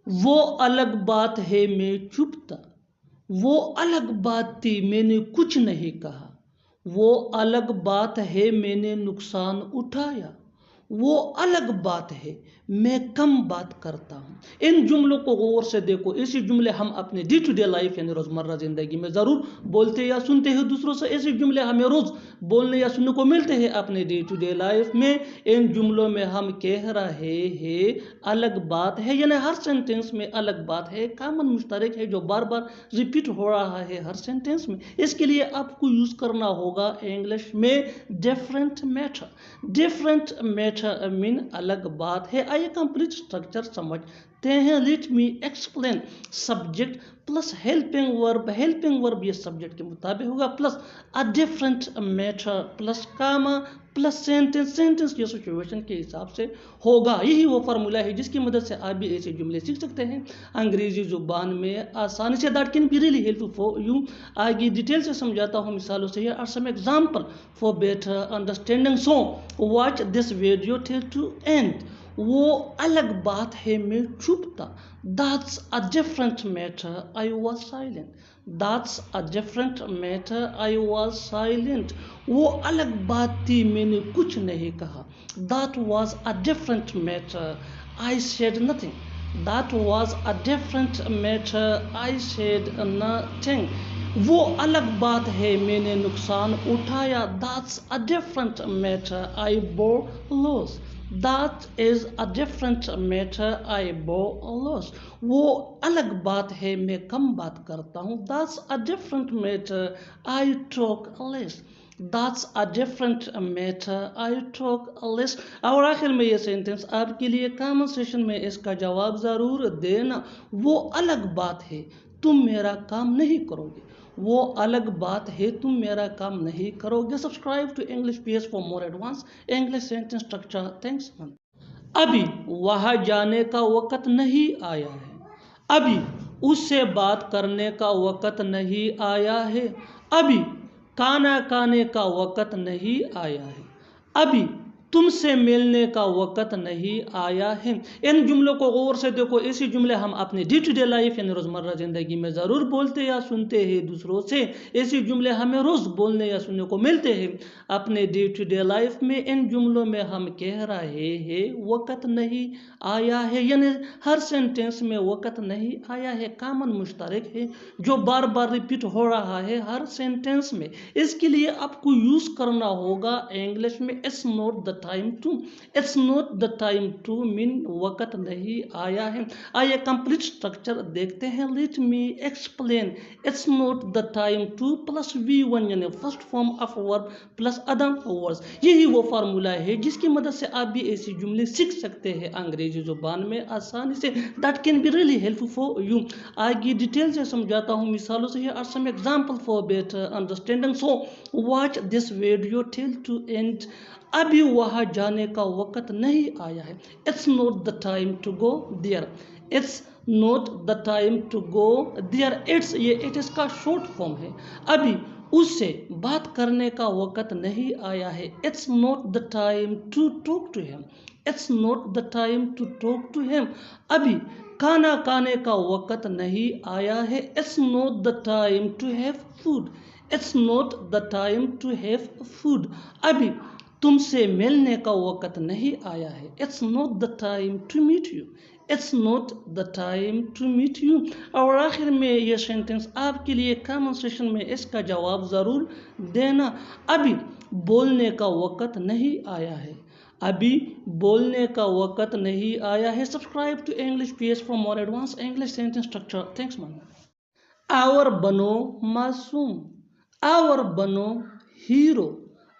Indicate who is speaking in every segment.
Speaker 1: وہ الگ بات ہے میں چپ تھا، وہ الگ بات تھی میں نے کچھ نہیں کہا، وہ الگ بات ہے میں نے نقصان اٹھایا، وہ الگ بات ہے میں کم بات کرتا ہوں۔ ان جملوں کو غور سے دیکھو، ایسے جملے ہم اپنے ڈے ٹو ڈے لائف یعنی روزمرہ زندگی میں ضرور بولتے یا سنتے ہیں دوسروں سے۔ ایسے جملے ہمیں روز بولنے یا سننے کو ملتے ہیں اپنے ڈے ٹو ڈے لائف میں۔ ان جملوں میں ہم کہہ رہے ہیں الگ بات ہے، یعنی ہر سینٹینس میں الگ بات ہے، کامن مشترک ہے جو بار بار ریپیٹ ہو رہا ہے ہر سینٹینس میں۔ اس کے لیے آپ کو یوز کرنا ہوگا انگلش میں different matter. Different matter mean الگ بات ہے۔ آئیے کمپلیٹ اسٹرکچر سمجھتے ہیں۔ Let me explain. Subject plus helping verb, helping verb یہ سبجیکٹ کے مطابق ہوگا، plus a different matter plus comma plus sentence, sentence کی سچویشن کے حساب سے ہوگا۔ یہی وہ فارمولا ہے جس کی مدد سے آپ بھی ایسے جملے سیکھ سکتے ہیں انگریزی زبان میں آسانی سے۔ That can be really help for you. آگے ڈیٹیل سے سمجھاتا ہوں مثالوں سے۔ Here are some example for better understanding, so watch this video till to end. وہ الگ بات ہے میں چپ تھا، that's a different matter I was silent. That's a different matter I was silent. وہ الگ بات تھی میں نے کچھ نہیں کہا، that was a different matter I said nothing. That was a different matter I said nothing. وہ الگ بات ہے میں نے نقصان اٹھایا، that's a different matter I bore loss. That is a different matter I bore loss. وہ الگ بات ہے میں کم بات کرتا ہوں، that's a different matter I talk less. That's a different matter I talk less. اور آخر میں یہ سینٹینس آپ کے لیے کامن سیشن میں اس کا جواب ضرور دینا۔ وہ الگ بات ہے تم میرا کام نہیں کرو گے، وہ الگ بات ہے تم میرا کام نہیں کرو گے۔ Subscribe to English PS for more advance English sentence structure. Thanks. ابھی وہاں جانے کا وقت نہیں آیا ہے، ابھی اس سے بات کرنے کا وقت نہیں آیا ہے، ابھی کھانا کھانے کا وقت نہیں آیا ہے، ابھی تم سے ملنے کا وقت نہیں آیا ہے۔ ان جملوں کو غور سے دیکھو، ایسی جملے ہم اپنے ڈے ٹو ڈے لائف یعنی روزمرہ زندگی میں ضرور بولتے یا سنتے ہیں دوسروں سے۔ ایسی جملے ہمیں روز بولنے یا سننے کو ملتے ہیں اپنے ڈے ٹو ڈے لائف میں۔ ان جملوں میں ہم کہہ رہے ہیں وقت نہیں آیا ہے، یعنی ہر سینٹینس میں وقت نہیں آیا ہے کامن مشترک ہے جو بار بار ریپیٹ ہو رہا ہے ہر سینٹینس میں۔ اس کے لیے آپ کو یوز کرنا ہوگا انگلش میں it's not the time to. It's not the time to مین وقت نہیں آیا ہے۔ آئیے کمپلیٹ اسٹرکچر دیکھتے ہیں۔ Let me explain. It's not the time to plus V1 یعنی first form of verb plus other words. یہی وہ فارمولا ہے جس کی مدد سے آپ بھی ایسی جملے سیکھ سکتے ہیں انگریزی زبان میں آسانی سے۔ That can be really help for you. آگے ڈیٹیل سے سمجھاتا ہوں مثالوں سے۔ Here are some example for better understanding, so watch this video till to end. ابھی وہاں جانے کا وقت نہیں آیا ہے، it's not the time to go there. It's not the time to go there. It's یہ اٹ از کا شارٹ فارم ہے۔ ابھی اس سے بات کرنے کا وقت نہیں آیا ہے، it's not the time to talk to him. It's not the time to talk to him. ابھی کھانا کھانے کا وقت نہیں آیا ہے، it's not the time to have food. It's not the time to have food. ابھی تم سے ملنے کا وقت نہیں آیا ہے، it's not the time to meet you. It's not the time to meet you. اور آخر میں یہ سینٹینس آپ کے لیے کامن سیشن میں اس کا جواب ضرور دینا۔ ابھی بولنے کا وقت نہیں آیا ہے، ابھی بولنے کا وقت نہیں آیا ہے۔ Subscribe to English PS for more advance English sentence structure. Thanks man. اور بنو معصوم، اور بنو ہیرو،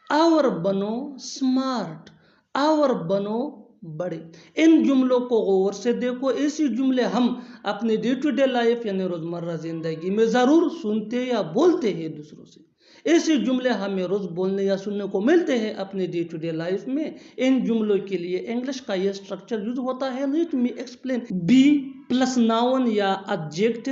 Speaker 1: اور بنو سمارٹ، اور بنو بڑے۔ ان جملوں کو غور سے دیکھو، ایسی جملے ہم اپنے ڈے ٹو ڈے لائف یعنی روزمرہ زندگی میں ضرور سنتے یا بولتے ہیں دوسروں سے۔ ایسے جملے ہمیں روز بولنے یا سننے کو ملتے ہیں اپنے ڈے ٹو ڈے لائف میں۔ ان جملوں کے لیے انگلش کا یہ اسٹرکچر یوز ہوتا ہے۔ Let me explain. Be plus noun یا adjective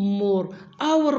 Speaker 1: more. Our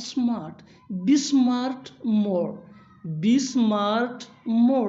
Speaker 1: smart, be smart more, be smart more.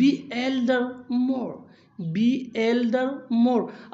Speaker 1: be elder more, be elder more.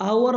Speaker 1: our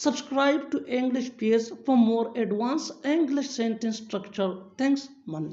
Speaker 1: Subscribe to English peers for more advanced English sentence structure. Thanks man।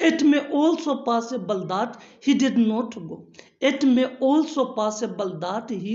Speaker 1: It may also possible that he did not go. It may also possible that he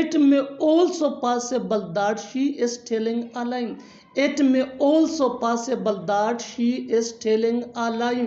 Speaker 1: It may also possible that she is telling a lie. It may also possible that she is telling a lie.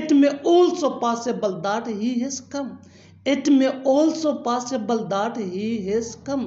Speaker 1: It may also possible that he has come. It may also possible that he has come.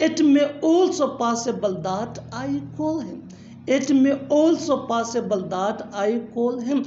Speaker 1: It may also possible that I call him. It may also possible that I call him.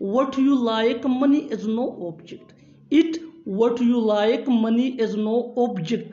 Speaker 1: what you like money is no object. Eat what you like money is no object.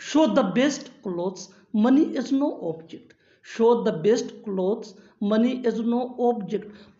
Speaker 1: Show the best clothes, money is no object. Show the best clothes, money is no object.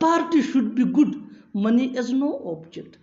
Speaker 1: Party should be good, money is no object.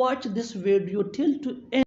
Speaker 1: watch this video till to end.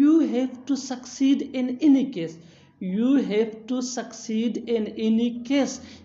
Speaker 1: You have to succeed in any case. You have to succeed in any case.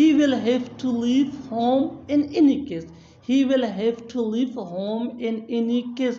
Speaker 1: He will have to leave home in any case. He will have to leave home in any case.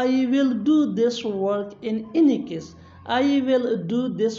Speaker 1: I will do this work in any case. I will do this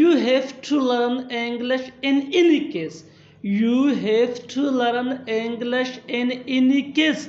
Speaker 1: You have to learn English in any case. You have to learn English in any case.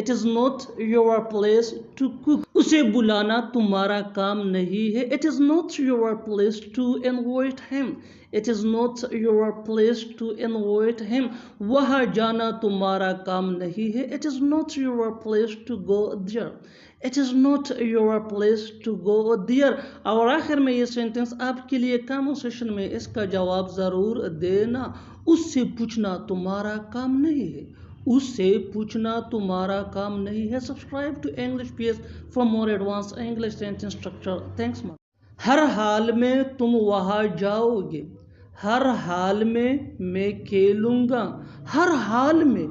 Speaker 1: It is not your place to cook. اسے بلانا تمہارا کام نہیں ہے. It is not your place to invite him. It is not your place to invite him. وہاں جانا تمہارا کام نہیں ہے. It is not your place to go there. It is not your place to go there. اور آخر میں یہ سینٹنس آپ کے لیے کامنٹ سیکشن میں اس کا جواب ضرور دینا. اس سے پوچھنا تمہارا کام نہیں ہے. اس سے پوچھنا تمہارا کام نہیں ہے. Subscribe to English PS for more advance English sentence structure. Thanks ma'am. ہر حال میں تم وہاں جاؤ گے. ہر حال میں کھیلوں گا. ہر حال میں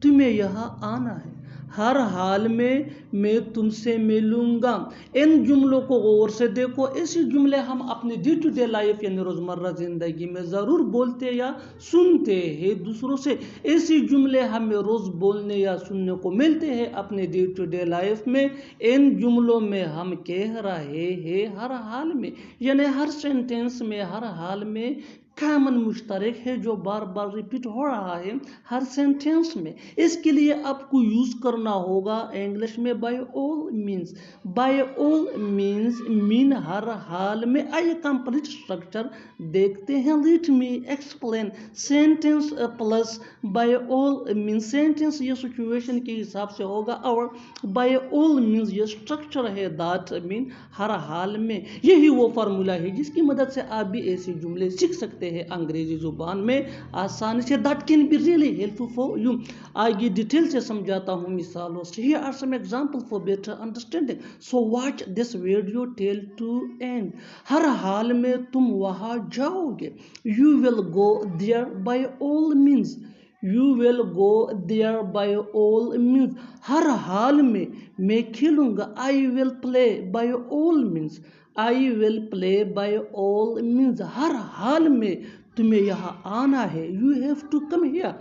Speaker 1: تمہیں یہاں آنا ہے. ہر حال میں تم سے ملوں گا. ان جملوں کو غور سے دیکھو. ایسی جملے ہم اپنے ڈے ٹو ڈے لائف یعنی روزمرہ زندگی میں ضرور بولتے یا سنتے ہیں دوسروں سے. ایسی جملے ہمیں روز بولنے یا سننے کو ملتے ہیں اپنے ڈے ٹو ڈے لائف میں. ان جملوں میں ہم کہہ رہے ہیں ہر حال میں یعنی ہر سینٹینس میں ہر حال میں کامن مشترک ہے جو بار بار ریپیٹ ہو رہا ہے ہر سینٹینس میں. اس کے لیے آپ کو یوز کرنا ہوگا انگلش میں by all means. By all means مین ہر حال میں. آئیے کمپلیٹ اسٹرکچر دیکھتے ہیں. Let me explain. Sentence plus by all means. Sentence یہ سچویشن کے حساب سے ہوگا اور بائی آل مینس یہ اسٹرکچر ہے دیٹ مین ہر حال میں. یہی وہ فارمولا ہے جس کی مدد سے آپ بھی ایسے جملے سیکھ سکتے ہیں انگریزی زبان میں آسانی سے. that can be really helpful for you. آگے ڈیٹیل سے سمجھاتا ہوں مثالوں سے. Here are some examples for better understanding. So watch this video till to end. ہر حال میں تم وہاں جاؤ گے. You will go there by all means. You will go there by all means. ہر حال میں کھیلوں گا. I will play by all means. I will play by all means. ہر حال میں تمہیں یہاں آنا ہے. You have to come here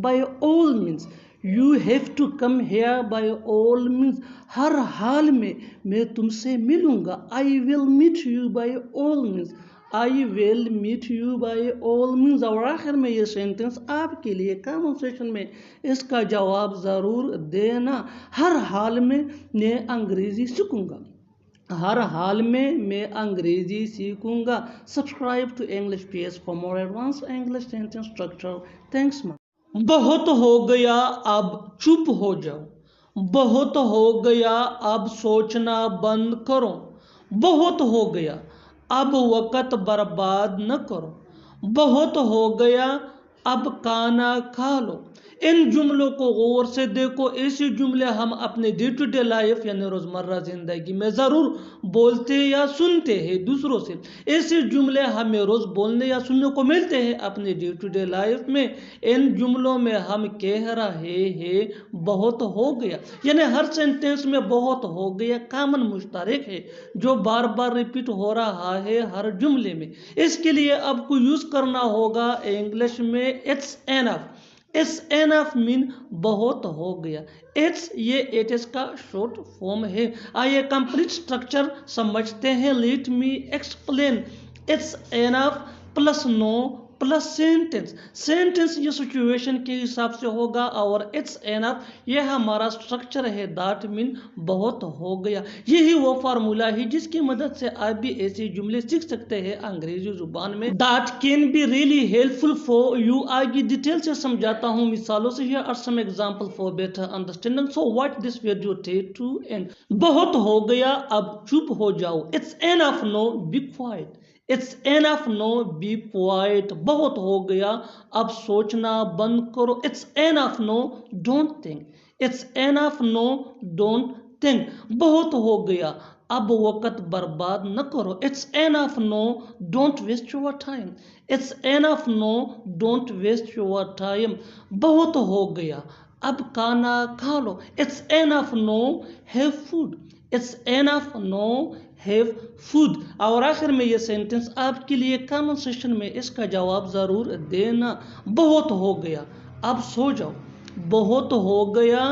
Speaker 1: by all means. You have to come here by all means. ہر حال میں تم سے ملوں گا. I will meet you by all means. I will meet you by all means. اور آخر میں یہ سینٹنس آپ کے لیے کامن سیکشن میں اس کا جواب ضرور دینا. ہر حال میں انگریزی سیکھوں گا. ہر حال میں انگریزی سیکھوں گا. Subscribe to English PS for more advance English sentence structure. Thanks ma'am. بہت ہو گیا اب چپ ہو جاؤ. بہت ہو گیا اب سوچنا بند کرو. بہت ہو گیا اب وقت برباد نہ کرو. بہت ہو گیا اب کھانا کھا لو. ان جملوں کو غور سے دیکھو. ایسی جملے ہم اپنے ڈے ٹو ڈے لائف یعنی روزمرہ زندگی میں ضرور بولتے یا سنتے ہیں دوسروں سے. ایسی جملے ہمیں روز بولنے یا سننے کو ملتے ہیں اپنے ڈے ٹو ڈے لائف میں. ان جملوں میں ہم کہہ رہے ہیں بہت ہو گیا یعنی ہر سینٹینس میں بہت ہو گیا کامن مشترک ہے جو بار بار ریپیٹ ہو رہا ہے ہر جملے میں. اس کے لیے آپ کو یوز کرنا ہوگا انگلش میں it's enough. It's enough mean بہت ہو گیا. It's یہ it is کا شارٹ فارم ہے. آئیے کمپلیٹ اسٹرکچر سمجھتے ہیں. Let me explain. It's enough plus no plus sentence. Sentence یہ سچویشن کے حساب سے ہوگا اور it's enough یہ ہمارا اسٹرکچر ہے that mean بہت ہو گیا. یہی وہ فارمولا ہے جس کی مدد سے آپ بھی ایسے جملے سیکھ سکتے ہیں انگریزی زبان میں. that can be really helpful for you. آگے ڈیٹیل سے سمجھاتا ہوں مثالوں سے. Here are some examples for better understanding. So watch this video till to end. بہت ہو گیا اب چپ ہو جاؤ. It's enough no be quiet. It's enough no be quiet. بہت ہو گیا اب سوچنا بند کرو. It's enough no don't think. It's enough no don't think. بہت ہو گیا اب وقت برباد نہ کرو. It's enough no don't waste your time. It's enough no don't waste your time. بہت ہو گیا اب کھانا کھا لو. It's enough no have food. It's enough no have food. اور آخر میں یہ سینٹنس آپ کے لیے کامن سیکشن میں اس کا جواب ضرور دینا. بہت ہو گیا اب سو جاؤ. بہت ہو گیا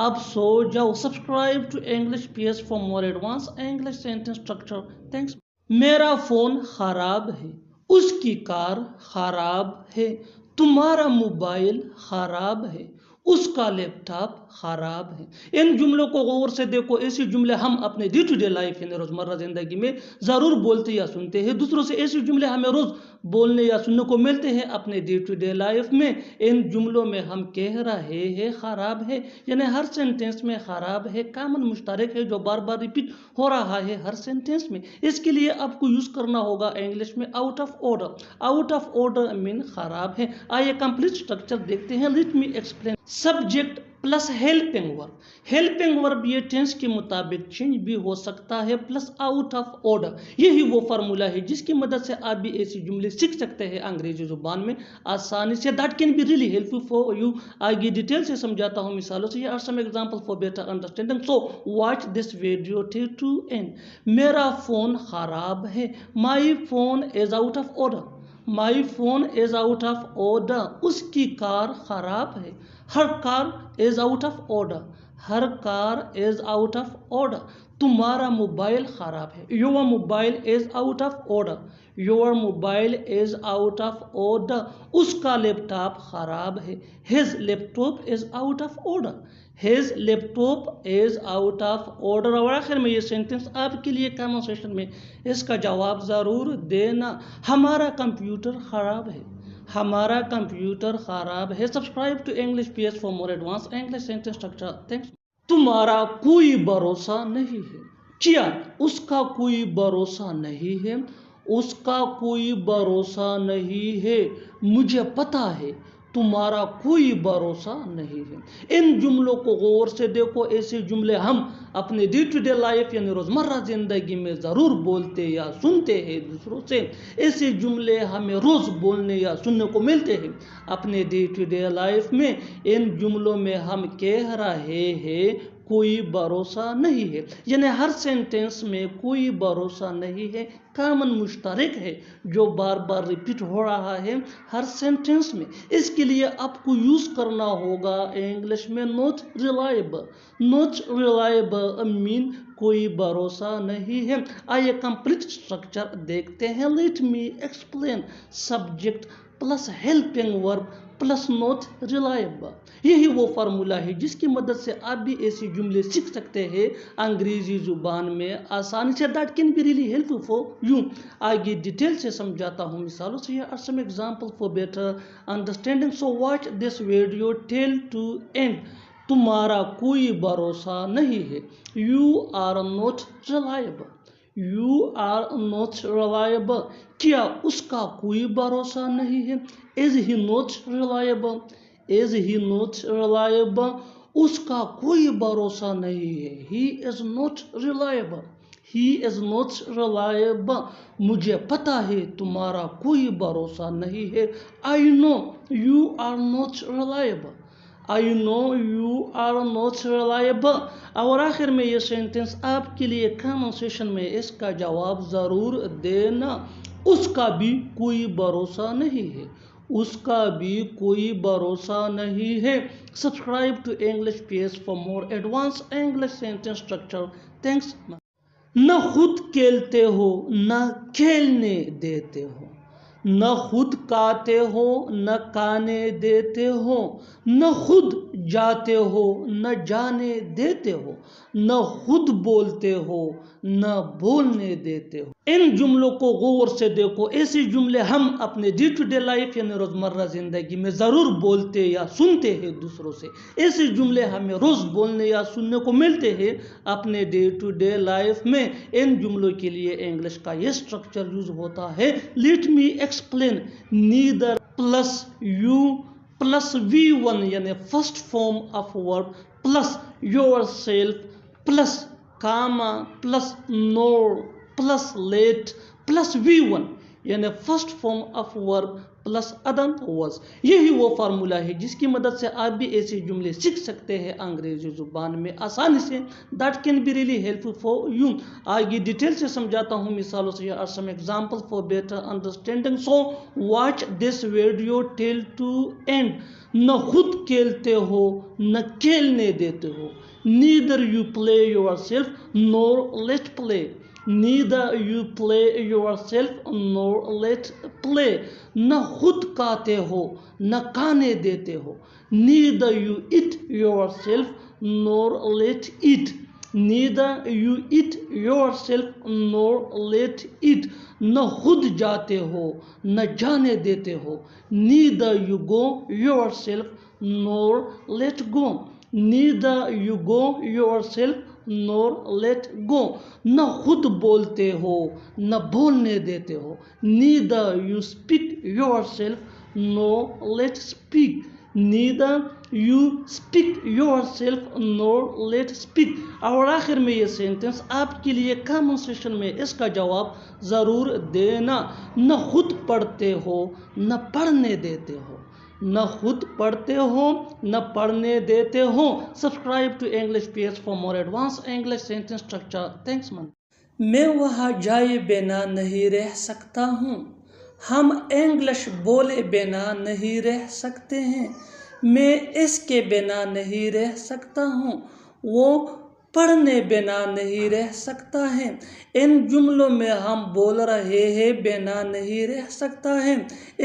Speaker 1: اب سو جاؤ. Subscribe to English PS for more advance English sentence structure. Thanks. میرا فون خراب ہے. اس کی کار خراب ہے. تمہارا موبائل خراب ہے. اس کا لیپ ٹاپ خراب ہے۔ ان جملوں کو غور سے دیکھو، ایسے جملے ہم اپنے ڈے ٹو ڈے لائف یعنی روزمرہ زندگی میں ضرور بولتے یا سنتے ہیں۔ دوسروں سے ایسے جملے ہمیں روز بولنے یا سننے کو ملتے ہیں اپنے ڈے ٹو ڈے لائف میں۔ ان جملوں میں ہم کہہ رہے ہیں خراب ہے، یعنی ہر سینٹینس میں خراب ہے کامن مشترک ہے جو بار بار ریپیٹ ہو رہا ہے ہر سینٹینس میں۔ اس کے لیے آپ کو یوز کرنا ہوگا انگلش میں out of order. Out of order مین خراب ہے۔ آئیے کمپلیٹ اسٹرکچر دیکھتے ہیں۔ Let me explain. Subject plus helping verb. Helping verb یہ ٹینس کے مطابق چینج بھی ہو سکتا ہے پلس آؤٹ آف آرڈر۔ یہی وہ فارمولا ہے جس کی مدد سے آپ بھی ایسی جملے سیکھ سکتے ہیں انگریزی زبان میں آسانی سے۔ That can be really helpful for you. آگے ڈیٹیل سے سمجھاتا ہوں مثالوں سے۔ Here are some examples for better understanding. So watch this video till to end. میرا فون خراب ہے۔ My phone is out of order. My phone is out of order. اس کی کار خراب ہے۔ Her car is out of order. Her car is out of order. تمہارا mobile خراب ہے۔ Your mobile is out of order. Your mobile is out of order. اس کا لیپ top خراب ہے۔ His laptop is out of order. His laptop is out of order. اور آخر میں یہ سینٹنس آپ کے لیے کامن سیشن میں اس کا جواب ضرور دینا۔ ہمارا کمپیوٹر خراب ہے۔ ہمارا کمپیوٹر خراب ہے۔ Subscribe to English PS for more advance English sentence structure. Thanks. تمہارا کوئی بھروسہ نہیں ہے۔ کیا اس کا کوئی بھروسہ نہیں ہے۔ اس کا کوئی بھروسہ نہیں ہے۔ مجھے پتا ہے تمہارا کوئی بھروسہ نہیں ہے۔ ان جملوں کو غور سے دیکھو، ایسے جملے ہم اپنے ڈے ٹو ڈے لائف یعنی روزمرہ زندگی میں ضرور بولتے یا سنتے ہیں دوسروں سے۔ ایسے جملے ہمیں روز بولنے یا سننے کو ملتے ہیں اپنے ڈے ٹو ڈے لائف میں۔ ان جملوں میں ہم کہہ رہے ہیں کوئی بھروسہ نہیں ہے، یعنی ہر سینٹینس میں کوئی بھروسہ نہیں ہے کامن مشترک ہے جو بار بار ریپیٹ ہو رہا ہے ہر سینٹینس میں۔ اس کے لیے آپ کو یوز کرنا ہوگا انگلش میں not reliable. Not reliable mean کوئی بھروسہ نہیں ہے۔ آئیے کمپلیٹ اسٹرکچر دیکھتے ہیں۔ Let me explain. Subject plus helping verb plus not reliable. یہی وہ فارمولا ہے جس کی مدد سے آپ بھی ایسی جملے سیکھ سکتے ہیں انگریزی زبان میں آسانی سے۔ That can be really help for you. آگے ڈیٹیل سے سمجھاتا ہوں مثالوں سے۔ Here are some examples for better understanding. So watch this video till to end. تمہارا کوئی بھروسہ نہیں ہے۔ You are not reliable. You are not reliable. کیا اس کا کوئی بھروسہ نہیں ہے۔ Is he not reliable? Is he not reliable? اس کا کوئی بھروسہ نہیں ہے۔ He is not reliable. He is not reliable. مجھے پتا ہے تمہارا کوئی بھروسہ نہیں ہے۔ I know you are not reliable. I know you are not reliable. اور آخر میں یہ سینٹنس آپ کے لیے کامن سیشن میں اس کا جواب ضرور دینا۔ اس کا بھی کوئی بھروسہ نہیں ہے۔ اس کا بھی کوئی بھروسہ نہیں ہے۔ Subscribe to English PS for more advance English sentence structure. Thanks. نہ خود کھیلتے ہو نہ کھیلنے دیتے ہو۔ نہ خود کھاتے ہو نہ کھانے دیتے ہو۔ نہ خود جاتے ہو نہ جانے دیتے ہو۔ نہ خود بولتے ہو نہ بولنے دیتے ہو۔ ان جملوں کو غور سے دیکھو، ایسے جملے ہم اپنے ڈے ٹو ڈے لائف یعنی روزمرہ زندگی میں ضرور بولتے یا سنتے ہیں دوسروں سے۔ ایسے جملے ہمیں روز بولنے یا سننے کو ملتے ہیں اپنے ڈے ٹو ڈے لائف میں۔ ان جملوں کے لیے انگلش کا یہ اسٹرکچر یوز ہوتا ہے۔ Let me explain. Neither plus you plus V1 یعنی first form of verb plus yourself plus comma plus nor plus let plus V1 یعنی first form of verb plus other words. یہی وہ formula ہے جس کی مدد سے آپ بھی ایسے جملے سیکھ سکتے ہیں انگریزی زبان میں آسانی سے۔ That can be really help for you. آگے ڈیٹیل سے سمجھاتا ہوں مثالوں سے۔ Here are some examples for better understanding. So watch this video till to end. نہ خود کھیلتے ہو نہ کھیلنے دیتے ہو۔ Neither you play yourself nor let play. Neither you play yourself nor let play. نہ خود کھاتے ہو نہ کھانے دیتے ہو. Neither you eat yourself nor let eat. Neither you eat yourself nor let eat. نہ خود جاتے ہو نہ جانے دیتے ہو. Neither you go yourself nor let go. Neither you go yourself nor let go. نہ خود بولتے ہو نہ بولنے دیتے ہو. Neither you speak yourself nor let speak. Neither you speak yourself nor let speak. اور آخر میں یہ سینٹنس آپ کے لیے کامن سیشن میں اس کا جواب ضرور دینا. نہ خود پڑھتے ہو نہ پڑھنے دیتے ہو. نہ خود پڑھتے ہو نہ پڑھنے دیتے ہو. Subscribe to English page for more advance English sentence structure. Thanks man. میں وہاں جائے بنا نہیں رہ سکتا ہوں. ہم انگلش بولے بنا نہیں رہ سکتے ہیں. میں اس کے بنا نہیں رہ سکتا ہوں. وہ پڑھنے بنا نہیں رہ سکتا ہے. ان جملوں میں ہم بول رہے ہیں بنا نہیں رہ سکتا ہے.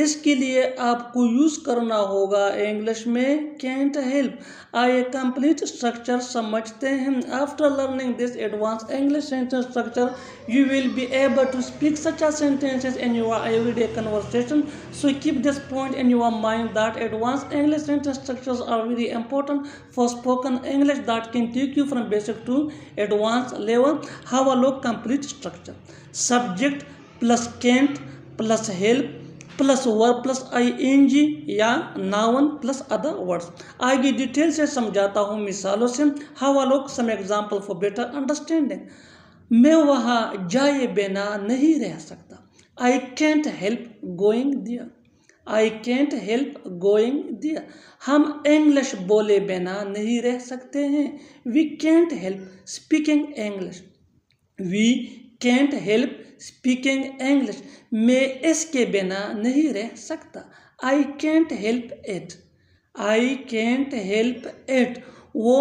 Speaker 1: اس کے لیے آپ کو یوز کرنا ہوگا انگلش میں can't help. آئیے کمپلیٹ اسٹرکچر سمجھتے ہیں. After learning this advanced English sentence structure, you will be able to speak such a sentences in your everyday conversation. So keep this point in your mind that advanced English sentence structures are very important for spoken English that can take you from basic to advanced level. Have a look complete structure. Subject plus can't plus help plus verb plus ing یا noun plus other words. آگے detail سے سمجھاتا ہوں مثالوں سے. Have a look some example for better understanding. میں وہاں جائے بنا نہیں رہ سکتا. I can't help going there. I can't help going there. ہم انگلش بولے بنا نہیں رہ سکتے ہیں. We can't help speaking English. We can't help speaking English. میں اس کے بنا نہیں رہ سکتا. I can't help it. I can't help it. وہ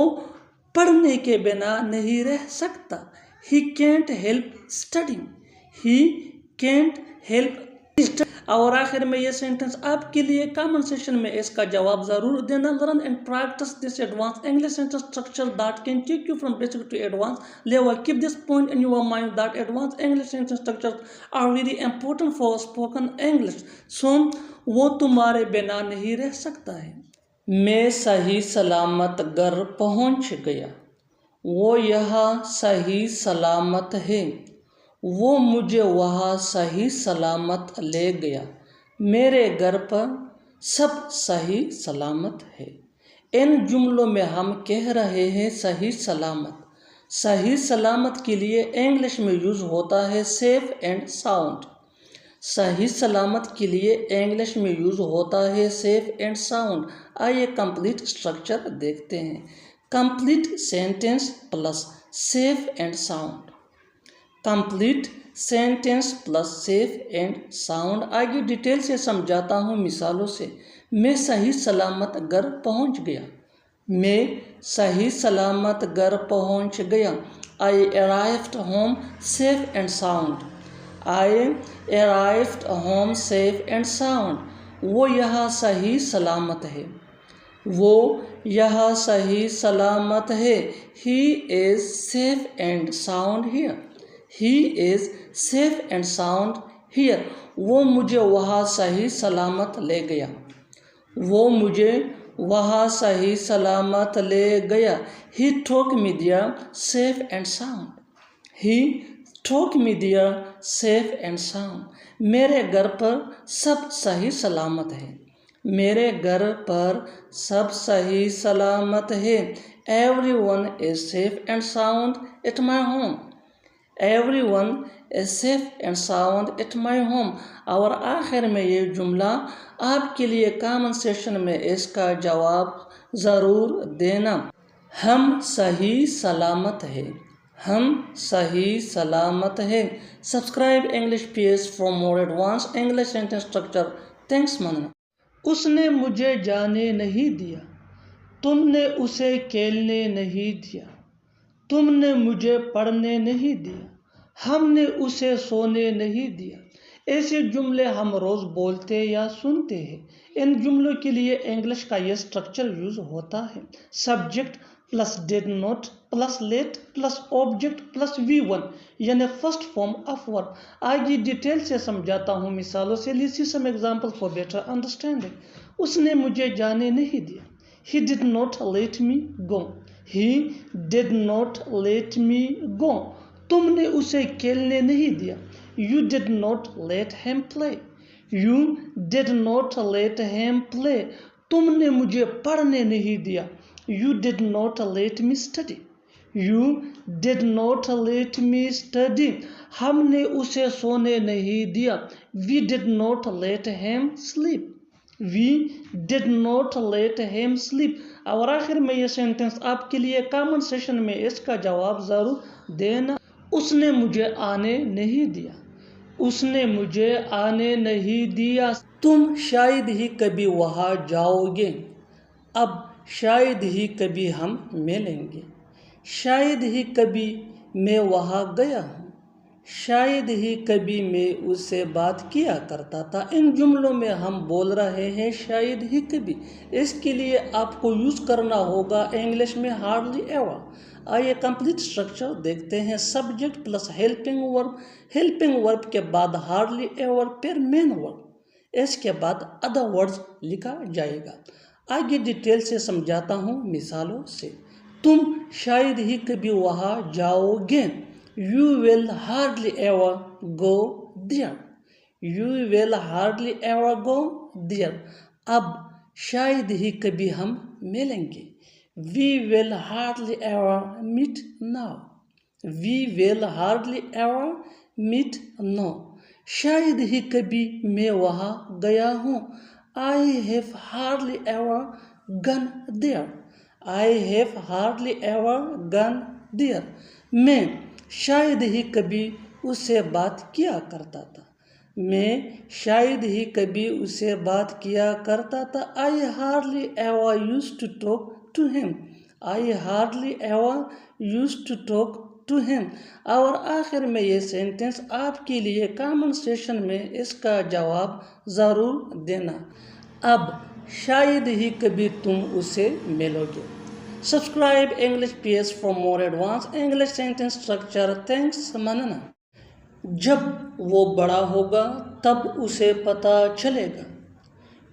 Speaker 1: پڑھنے کے بنا نہیں رہ سکتا. He can't help studying. He can't help studying. اور آخر میں یہ سینٹنس آپ کے لیے کامن سیشن میں اس کا جواب ضرور دینا. Learn and practice this advanced English sentence structure that can take you from basic to advanced level. Keep this point in your mind that advanced English sentence structures are very important for spoken English. So وہ تمہارے بنا نہیں رہ سکتا ہے. میں صحیح سلامت گھر پہنچ گیا. وہ یہاں صحیح سلامت ہے. وہ مجھے وہاں صحیح سلامت لے گیا. میرے گھر پر سب صحیح سلامت ہے. ان جملوں میں ہم کہہ رہے ہیں صحیح سلامت. صحیح سلامت کے لیے انگلش میں یوز ہوتا ہے سیف اینڈ ساؤنڈ. صحیح سلامت کے لیے انگلش میں یوز ہوتا ہے سیف اینڈ ساؤنڈ. آئیے کمپلیٹ اسٹرکچر دیکھتے ہیں. Complete sentence plus safe and sound. Complete sentence plus safe and sound. آگے ڈیٹیل سے سمجھاتا ہوں مثالوں سے. میں صحیح سلامت گھر پہنچ گیا. میں صحیح سلامت گھر پہنچ گیا. I arrived home safe and sound. I arrived home safe and sound. وہ یہاں صحیح سلامت ہے. وہ یہاں صحیح سلامت ہے. He is safe and sound here. He is safe and sound here. وہ مجھے وہاں صحیح سلامت لے گیا. وہ مجھے وہاں صحیح سلامت لے گیا. He took me there safe and sound. He took me there safe and sound. میرے گھر پر سب صحیح سلامت ہے. میرے گھر پر سب صحیح سلامت ہے. Everyone is safe and sound at my home. Everyone is safe and sound at my home. اور آخر میں یہ جملہ آپ کے لیے کامن سیشن میں اس کا جواب ضرور دینا. ہم صحیح سلامت ہیں. ہم صحیح سلامت ہیں. Subscribe English page for more advance English sentence structure. Thanks مننا. اس نے مجھے جانے نہیں دیا. تم نے اسے کھیلنے نہیں دیا. تم نے مجھے پڑھنے نہیں دیا. ہم نے اسے سونے نہیں دیا. ایسے جملے ہم روز بولتے یا سنتے ہیں۔ ان جملوں کے لیے انگلش کا یہ سٹرکچر یوز ہوتا ہے: subject plus did not plus let plus object plus V1، یعنی فرسٹ فارم آف ورب۔ آگے ڈیٹیل سے سمجھاتا ہوں مثالوں سے۔ Let's see some example for better understanding. اس نے مجھے جانے نہیں دیا۔ He did not let me go. He did not let me go. تم نے اسے کھیلنے نہیں دیا۔ You did not let him play. You did not let him play. تم نے مجھے پڑھنے نہیں دیا۔ You did not let me study. You did not let me study. ہم نے اسے سونے نہیں دیا۔ We did not let him sleep. We did not let him sleep. اور آخر میں یہ سینٹنس آپ کے لیے کامن سیشن میں اس کا جواب ضرور دینا۔ اس نے مجھے آنے نہیں دیا۔ اس نے مجھے آنے نہیں دیا۔ تم شاید ہی کبھی وہاں جاؤ گے۔ اب شاید ہی کبھی ہم ملیں گے۔ شاید ہی کبھی میں وہاں گیا ہوں۔ شاید ہی کبھی میں اس سے بات کیا کرتا تھا۔ ان جملوں میں ہم بول رہے ہیں شاید ہی کبھی۔ اس کے لیے آپ کو یوز کرنا ہوگا انگلش میں ہارڈلی ایور۔ آئیے کمپلیٹ سٹرکچر دیکھتے ہیں۔ Subject plus helping verb, helping ورب کے بعد ہارڈلی ایور پھر مین ورب، اس کے بعد ادر ورڈز لکھا جائے گا۔ آگے ڈیٹیل سے سمجھاتا ہوں مثالوں سے۔ تم شاید ہی کبھی وہاں جاؤ گے۔ You will hardly ever go there. You will hardly ever go there. اب شاید ہی کبھی ہم ملیں گے۔ We will hardly ever meet now. We will hardly ever meet now. شاید ہی کبھی میں وہاں گیا ہوں۔ I have hardly ever gone there. I have hardly ever gone there. میں شاید ہی کبھی اس سے بات کیا کرتا تھا۔ میں شاید ہی کبھی اس سے بات کیا کرتا تھا۔ I hardly ever used to talk to him. I hardly ever used to talk to him. اور آخر میں یہ سینٹنس آپ کے لیے کامن سیشن میں اس کا جواب ضرور دینا۔ اب شاید ہی کبھی تم اسے ملو گے۔ Subscribe English PS for more advanced English sentence structure. Thanks مننا۔ جب وہ بڑا ہوگا تب اسے پتہ چلے گا۔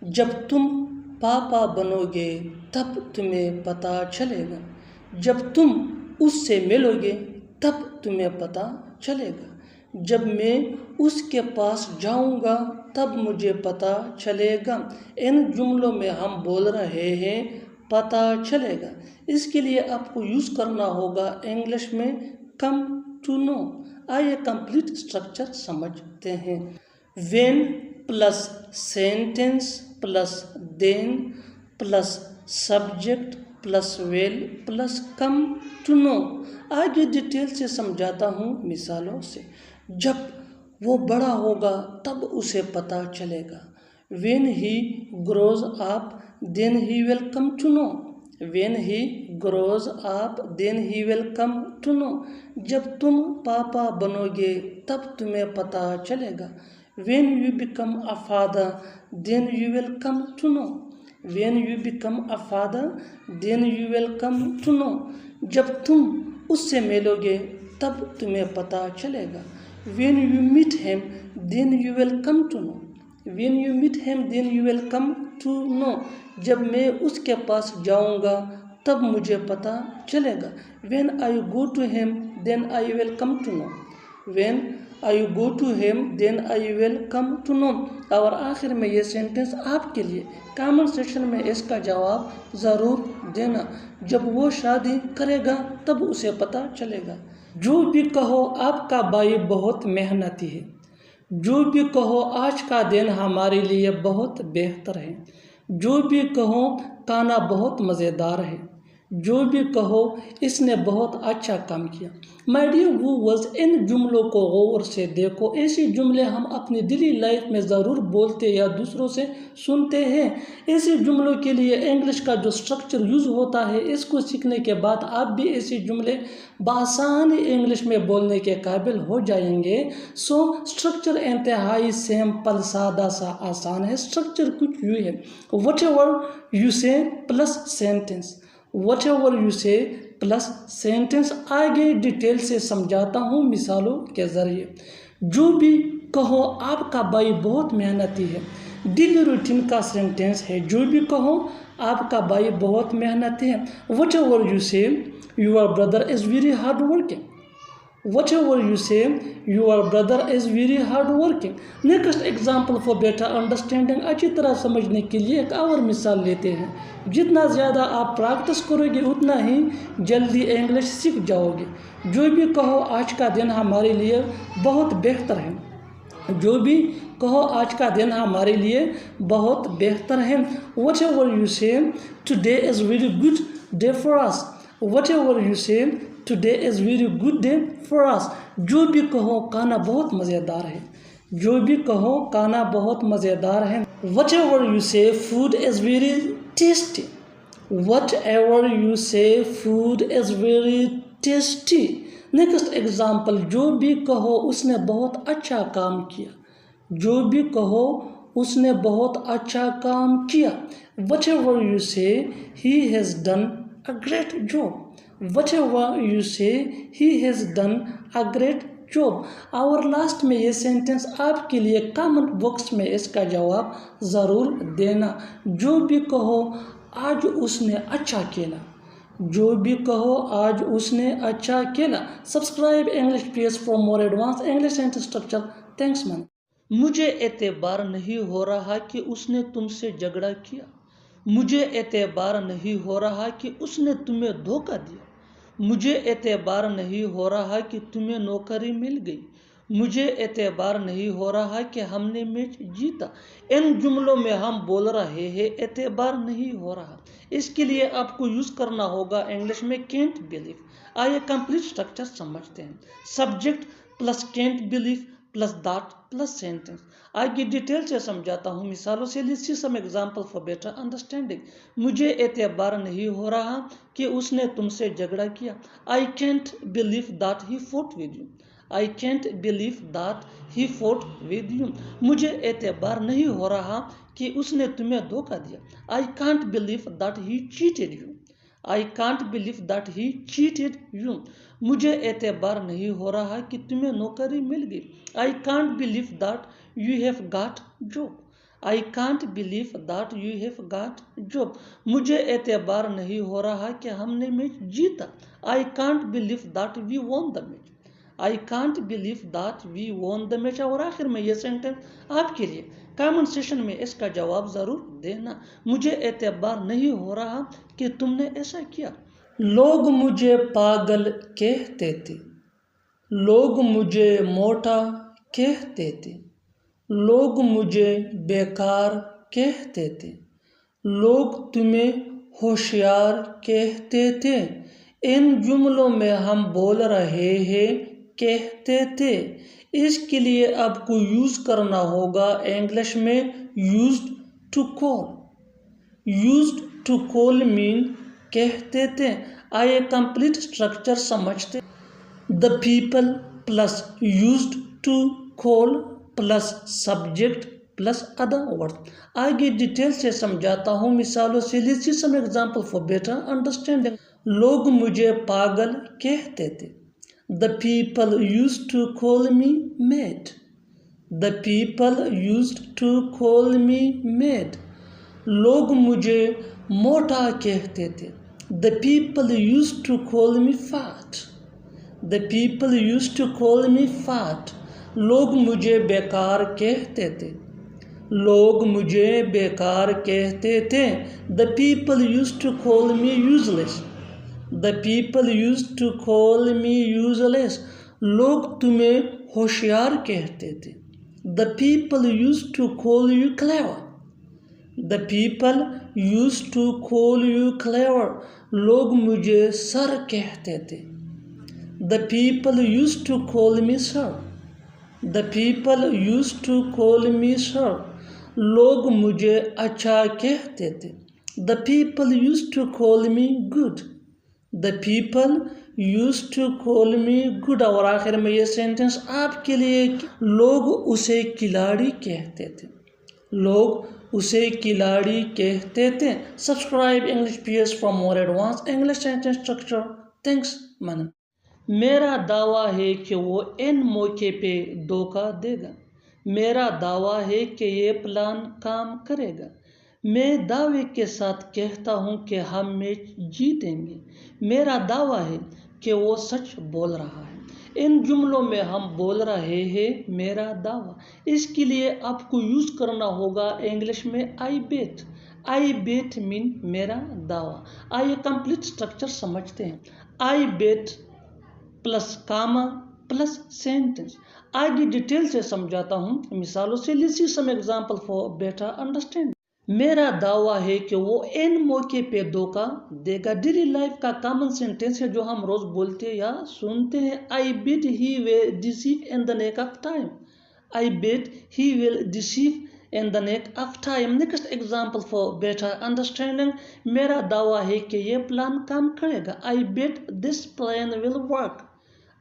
Speaker 1: جب تم پاپا بنو گے تب تمہیں پتہ چلے گا۔ جب تم اس سے ملو گے تب تمہیں پتہ چلے گا۔ جب میں اس کے پاس جاؤں گا تب مجھے پتہ چلے گا۔ ان جملوں میں ہم بول رہے ہیں پتہ چلے گا۔ اس کے لیے آپ کو یوز کرنا ہوگا انگلش میں کم ٹو نو۔ آئیے کمپلیٹ سٹرکچر سمجھتے ہیں۔ When plus sentence plus then plus subject plus will plus come to know. آگے ڈیٹیل سے سمجھاتا ہوں مثالوں سے۔ جب وہ بڑا ہوگا تب اسے پتہ چلے گا۔ When he grows up, then he will come to know. When he grows up, then he will come to know. جب تم پاپا بنو گے تب تمہیں پتہ چلے گا۔ When you become a father, then you will come to know. When you become a father, then you will come to know. جب تم اس سے ملو گے تب تمہیں پتہ چلے گا۔ When you meet him, then you will come to know. When you meet him, then you will come to know. جب میں اس کے پاس جاؤں گا تب مجھے پتہ چلے گا۔ When I go to him, then I will come to know. When I go to him, then I will come to know. اور آخر میں یہ سینٹنس آپ کے لیے کامن سیشن میں اس کا جواب ضرور دینا۔ جب وہ شادی کرے گا تب اسے پتہ چلے گا۔ جو بھی کہو آپ کا بھائی بہت محنتی ہے۔ جو بھی کہو آج کا دن ہمارے لیے بہت بہتر ہے۔ جو بھی کہو کھانا بہت مزیدار ہے۔ جو بھی کہو اس نے بہت اچھا کام کیا۔ مائی ڈیئر ویورز، ان جملوں کو غور سے دیکھو۔ ایسی جملے ہم اپنی ڈیلی لائف میں ضرور بولتے یا دوسروں سے سنتے ہیں۔ ایسی جملوں کے لیے انگلش کا جو اسٹرکچر یوز ہوتا ہے، اس کو سیکھنے کے بعد آپ بھی ایسی جملے بآسانی انگلش میں بولنے کے قابل ہو جائیں گے۔ سو اسٹرکچر انتہائی سمپل، سادہ سا آسان ہے۔ اسٹرکچر کچھ یوں ہے: وٹ ایور یو سے plus sentence, what ever you سے پلس سینٹینس۔ آگے ڈیٹیل سے سمجھاتا ہوں مثالوں کے ذریعے۔ جو بھی کہو آپ کا بھائی بہت محنتی ہے، ڈیلی روٹین کا سینٹینس ہے۔ جو بھی کہو آپ کا بھائی بہت محنتی ہے۔ Whatever you say your brother is very hard working, whatever you say your brother is very hard working. Next example for better understanding, اچھی طرح سمجھنے کے لیے ایک اور مثال لیتے ہیں۔ جتنا زیادہ آپ پریکٹس کرو گے اتنا ہی جلدی انگلش سیکھ جاؤ گے۔ جو بھی کہو آج کا دن ہمارے لیے بہت بہتر ہے، جو بھی کہو آج کا دن ہمارے لیے بہت بہتر ہے۔ Whatever you say today is very good day for us, whatever you say today is very good day for us. جو بھی کہو کھانا بہت مزیدار ہے، جو بھی کہو کھانا بہت مزیدار ہے۔ Whatever you say food is very tasty, whatever you say food is very tasty. Next example, جو بھی کہو اس نے بہت اچھا کام کیا، جو بھی کہو اس نے بہت اچھا کام کیا۔ What ever you say he has done a great job, whatever you say he has done a great job. اور لاسٹ میں یہ سینٹینس آپ کے لیے کامنٹ باکس میں اس کا جواب ضرور دینا۔ جو بھی کہو آج اس نے اچھا کیا، جو بھی کہو آج اس نے اچھا کیا۔ Subscribe English page for more advance English sentence structure. Thanks man. مجھے اعتبار نہیں ہو رہا کہ اس نے تم سے جھگڑا کیا، مجھے اعتبار نہیں ہو رہا کہ اس نے تمہیں دھوکہ دیا، مجھے اعتبار نہیں ہو رہا کہ تمہیں نوکری مل گئی، مجھے اعتبار نہیں ہو رہا کہ ہم نے میچ جیتا۔ ان جملوں میں ہم بول رہے ہیں اعتبار نہیں ہو رہا، اس کے لیے آپ کو یوز کرنا ہوگا انگلش میں کینٹ بلیو۔ آئیے کمپلیٹ اسٹرکچر سمجھتے ہیں۔ Subject plus can't believe plus that plus sentence. آگے ڈیٹیل سے سمجھاتا ہوں مثالوں سے۔ Let's see some example for better understanding. مجھے اعتبار نہیں ہو رہا کہ اس نے تم سے جھگڑا کیا۔ I can't believe that he fought with you. I can't believe that he fought with you. مجھے اعتبار نہیں ہو رہا کہ اس نے تمہیں دھوکہ دیا۔ I can't believe that he cheated you. I can't believe that he cheated you. مجھے اعتبار نہیں ہو رہا کہ تمہیں نوکری مل گئی۔ I can't believe that you have got job. I can't believe that you have got job. مجھے اعتبار نہیں ہو رہا کہ ہم نے میچ جیتا۔ I can't believe that we won the match. I can't believe that we won the match۔ اور آخر میں یہ سینٹینس آپ کے لیے کامنٹ سیشن میں اس کا جواب ضرور دینا۔ مجھے اعتبار نہیں ہو رہا کہ تم نے ایسا کیا۔ لوگ مجھے پاگل کہتے تھے، لوگ مجھے موٹا کہتے تھے، لوگ مجھے بیکار کہتے تھے، لوگ تمہیں ہوشیار کہتے تھے۔ ان جملوں میں ہم بول رہے ہیں کہتے تھے، اس کے لیے آپ کو یوز کرنا ہوگا انگلش میں used to call. Used to call مین کہتے تھے۔ آئیے کمپلیٹ اسٹرکچر سمجھتے۔ The people plus used to call plus subject plus other word. آگے ڈیٹیل سے سمجھاتا ہوں مثالوں سے۔ Let's see some example for better understanding. لوگ مجھے پاگل کہتے تھے۔ The people used to call me mad. The people used to call me mad. لوگ مجھے موٹا کہتے تھے۔ The people used to call me fat. The people used to call me fat. لوگ مجھے بیکار کہتے تھے، لوگ مجھے بیکار کہتے تھے۔ The people used to call me useless. The people used to call me useless. لوگ تمہیں ہوشیار کہتے تھے۔ The people used to call you clever. The people used to call you clever. لوگ مجھے سر کہتے تھے. The people used to call me sir. The people used to call me sir. لوگ مجھے اچھا کہتے تھے. The people used to call me good. The people used to call me good. اور آخر میں یہ سینٹنس آپ کے لیے لوگ اسے کھلاڑی کہتے تھے. لوگ اسے کھلاڑی کہتے تھے. Subscribe English PS for more advanced English sentence structure. Thanks man. میرا دعویٰ ہے کہ وہ ان موقع پہ دھوکہ دے گا. میرا دعویٰ ہے کہ یہ پلان کام کرے گا. میں دعوے کے ساتھ کہتا ہوں کہ ہم میچ جیتیں گے. میرا دعویٰ ہے کہ وہ سچ بول رہا ہے. ان جملوں میں ہم بول رہے ہیں میرا دعویٰ. اس کے لیے آپ کو یوز کرنا ہوگا انگلش میں I bet. I bet مین میرا دعویٰ. آئیے کمپلیٹ اسٹرکچر سمجھتے ہیں. I bet plus comma plus sentence. آگے ڈیٹیل سے سمجھاتا ہوں مثالوں سے. Let's see some example for better understanding. میرا دعویٰ ہے کہ وہ ان موقع پہ دھوکہ دے گا. ڈیلی لائف کا کامن سینٹینس ہے جو ہم روز بولتے یا سنتے ہیں. I bet he will deceive in the nick of time. I bet he will deceive in the nick of time. Next example for better understanding. میرا دعویٰ ہے کہ یہ پلان کام کرے گا. I bet this plan will work.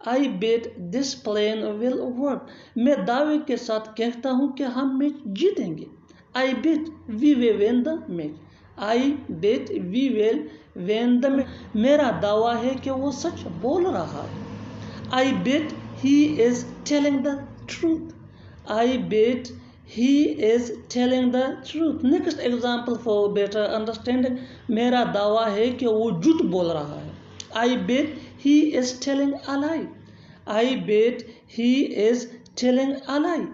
Speaker 1: I bet this plan will work. میں دعوے کے ساتھ کہتا ہوں کہ ہم میچ جیتیں گے. I bet we will win the match. I bet we will win the match. میرا دعویٰ ہے کہ وہ سچ بول رہا ہے. I bet he is telling the truth. I bet he is telling the truth. Next example for better understanding. میرا دعویٰ ہے کہ وہ جھوٹ بول رہا ہے. I bet he is telling a lie. I bet he is telling a lie.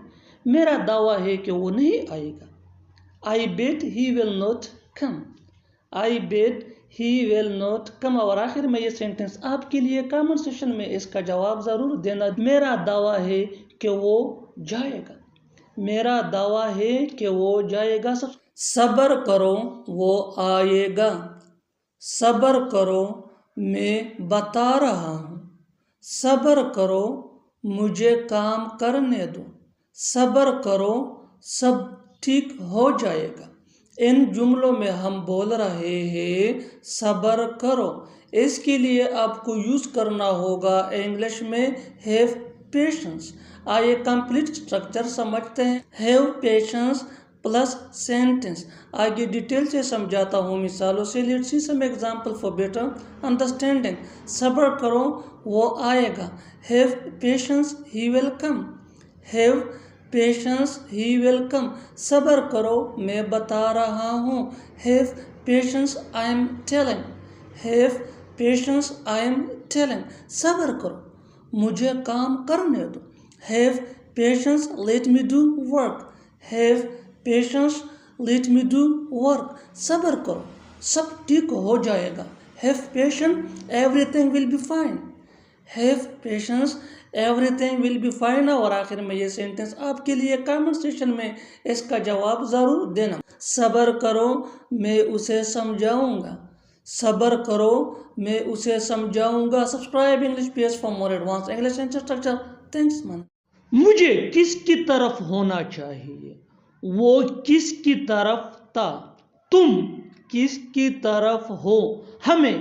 Speaker 1: میرا دعویٰ ہے کہ وہ نہیں آئے گا. I bet he will not come. I bet he will not come. اور آخر میں یہ سینٹنس آپ کے لیے کامن سیشن میں اس کا جواب ضرور دینا. میرا دعویٰ ہے کہ وہ جائے گا. میرا دعویٰ ہے کہ وہ جائے گا. صبر کرو وہ آئے گا. صبر کرو میں بتا رہا ہوں. صبر کرو مجھے کام کرنے دو. صبر کرو سب ٹھیک ہو جائے گا. ان جملوں میں ہم بول رہے ہیں صبر کرو. اس کے لیے آپ کو یوز کرنا ہوگا انگلش میں ہیو پیشنس. آئیے کمپلیٹ اسٹرکچر سمجھتے ہیں. Have patience plus sentence. آگے ڈیٹیل سے سمجھاتا ہوں مثالوں سے. Let's see some example for better understanding. صبر کرو وہ آئے گا. Have patience he will come. Have patience he will come. صبر کرو میں بتا رہا ہوں. Have patience I am telling. Have patience I am telling. صبر کرو مجھے کام کرنے دو. Have patience let me do work. Have patience let me do work. صبر کرو سب ٹھیک ہو جائے گا. Have patience everything will be fine. Have patience everything will be fine. اور آخر میں یہ سینٹنس آپ کے لیے کامنٹ سیکشن میں اس کا جواب ضرور دینا. صبر کرو میں اسے سمجھاؤں گا. صبر کرو میں اسے سمجھاؤں گا. Subscribe English PS for more advanced English sentence structure. Thanks man. مجھے کس کی طرف ہونا چاہیے. وہ کس کی طرف تھا. تم کس کی طرف ہو. ہمیں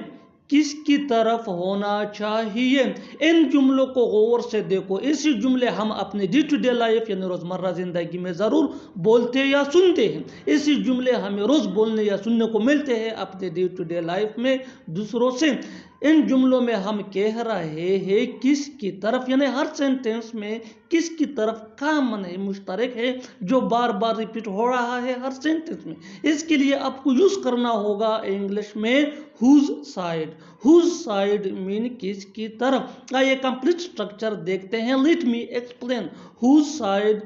Speaker 1: کس کی طرف ہونا چاہیے. ان جملوں کو غور سے دیکھو. اسی جملے ہم اپنے ڈے ٹو ڈے لائف یعنی روزمرہ زندگی میں ضرور بولتے یا سنتے ہیں. اسی جملے ہمیں روز بولنے یا سننے کو ملتے ہیں اپنے ڈے ٹو ڈے لائف میں دوسروں سے. ان جملوں میں ہم کہہ رہے ہیں کس کی طرف یعنی ہر سینٹینس میں کس کی طرف کامن ہے مشترک ہے جو بار بار ریپیٹ ہو رہا ہے ہر سینٹینس میں. اس کے لیے آپ کو یوز کرنا ہوگا انگلش میں whose side. whose side مین کس کی طرف. آئیے کمپلیٹ اسٹرکچر دیکھتے ہیں. Let me explain. whose side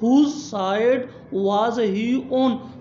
Speaker 1: Whose side was he on?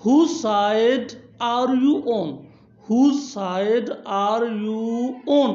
Speaker 1: Whose side are you on? Whose side are you on?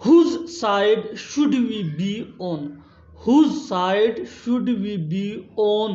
Speaker 1: Whose side should we be on? Whose side should we be on?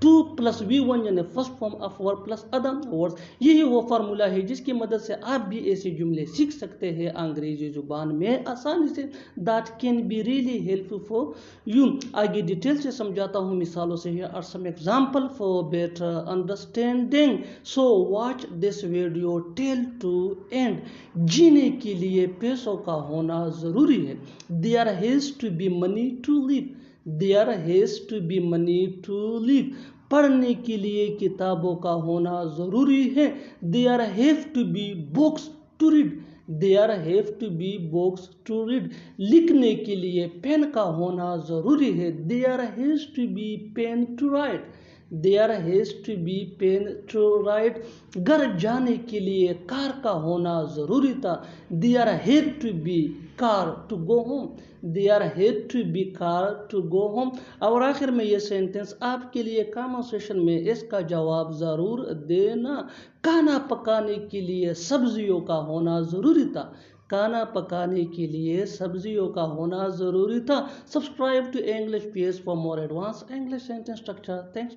Speaker 1: To plus V one یعنی first form of word plus other words. یہی وہ formula ہے جس کی مدد سے آپ بھی ایسے جملے سیکھ سکتے ہیں انگریزی زبان میں آسانی سے. That can be really help for you. آگے ڈیٹیل سے سمجھاتا ہوں مثالوں سے. Here are some example for better understanding. So watch this video till to end. جینے کے لیے پیسوں کا ہونا ضروری ہے. There has to be money to live. There has to be money to live. پڑھنے کے لیے کتابوں کا ہونا ضروری ہے. There have to be books to read. There have to be books to read. لکھنے کے لیے پین کا ہونا ضروری ہے. There has to be pen to write. There has to be pen to write. گھر جانے کے لیے کار کا ہونا ضروری تھا. There had to be car to go home. There had to be car to go home. اور آخر میں یہ سینٹنس آپ کے لیے کامن سیشن میں اس کا جواب ضرور دینا. کھانا پکانے کے لیے سبزیوں کا ہونا ضروری تھا. کھانا پکانے کے لیے سبزیوں کا ہونا ضروری تھا. Subscribe to English PS for more advance English sentence structure. Thanks.